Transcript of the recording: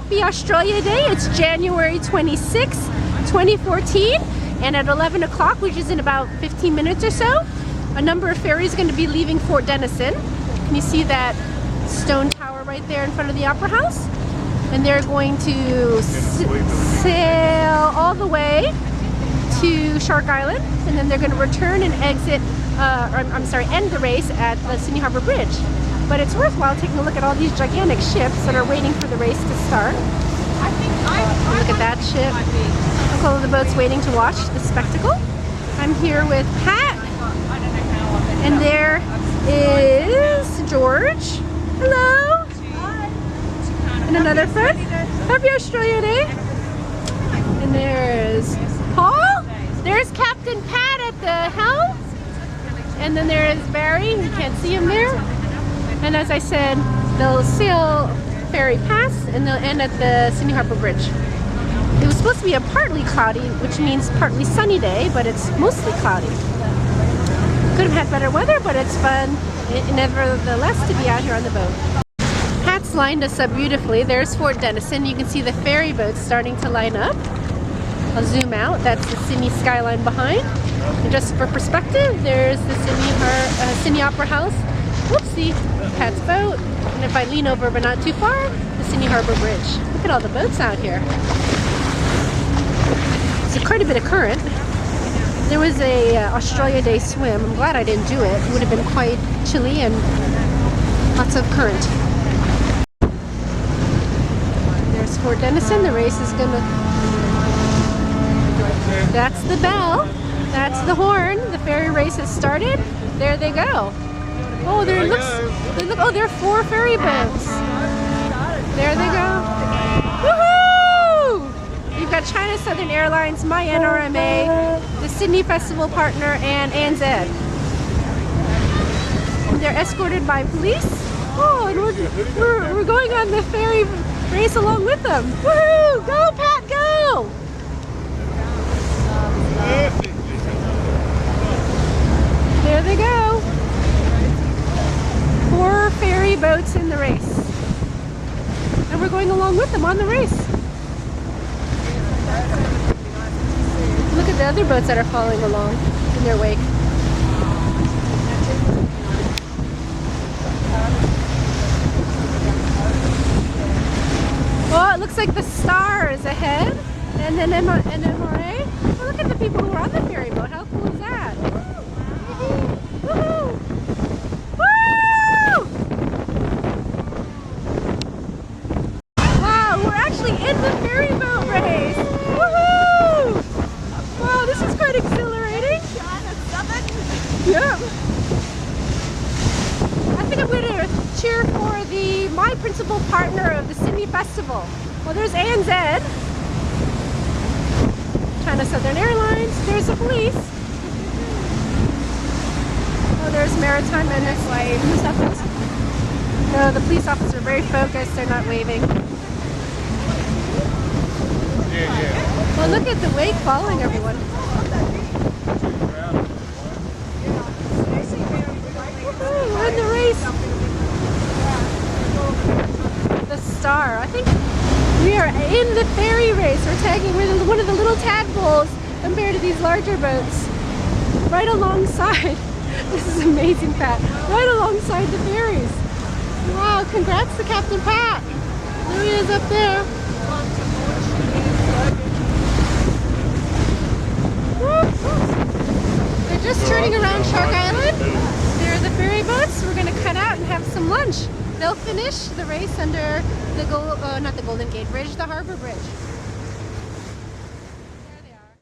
Happy Australia Day. It's January 26, 2014, and at 11 o'clock, which is in about 15 minutes or so, a number of ferries are going to be leaving Fort Denison. Can you see that stone tower right there in front of the Opera House? And they're going to sail all the way to Shark Island, and then they're going to return and exit, end the race at the Sydney Harbour Bridge. But it's worthwhile taking a look at all these gigantic ships that are waiting for the race to start. Look at that ship. Look at all of the boats waiting to watch the spectacle. I'm here with Pat, and there is George. Hello. And another friend. Happy Australia Day. And there's Paul. There's Captain Pat at the helm. And then there is Barry. You can't see him there. And as I said, they'll sail Ferry Pass and they'll end at the Sydney Harbour Bridge. It was supposed to be a partly cloudy, which means partly sunny day, but it's mostly cloudy. Could have had better weather, but it's fun, nevertheless, to be out here on the boat. Pat's lined us up beautifully. There's Fort Denison. You can see the ferry boats starting to line up. I'll zoom out. That's the Sydney skyline behind. And just for perspective, there's the Sydney Opera House. Whoopsie, Pat's boat. And if I lean over but not too far, the Sydney Harbour Bridge. Look at all the boats out here. There's quite a bit of current. There was a Australia Day swim. I'm glad I didn't do it. It would have been quite chilly and lots of current. There's Fort Denison. The race is gonna... That's the bell. That's the horn. The ferry race has started. There they go. Oh, there are 4 ferry boats. There they go. Woohoo! You've got China Southern Airlines, MyNRMA, the Sydney Festival partner, and ANZ. And they're escorted by police. Oh, and we're going on the ferry race along with them. Woohoo! Go, Pat, go! There they go. 4 ferry boats in the race. And we're going along with them on the race. Look at the other boats that are following along in their wake. Oh, it looks like the Star is ahead. And then MRA. Oh, look at the people who are on the ferry boat. How cool is that? Woohoo! In the ferry boat race! Woohoo! Wow, this is quite exhilarating. Yep. I think I'm going to cheer for my principal partner of the Sydney Festival. Well, there's ANZ, China Southern Airlines, there's the police. Oh, there's Maritime and there's New South Wales. No, the police officers are very focused, they're not waving. Well, look at the wake following everyone. We're in the race. The Star. I think we are in the ferry race. We're one of the little tadpoles compared to these larger boats. Right alongside. This is amazing, Pat. Right alongside the ferries. Wow, congrats to Captain Pat. There he is up there. They're just turning around Shark Island. There are the ferry boats. We're going to cut out and have some lunch. They'll finish the race under the Golden Gate Bridge, the Harbour Bridge.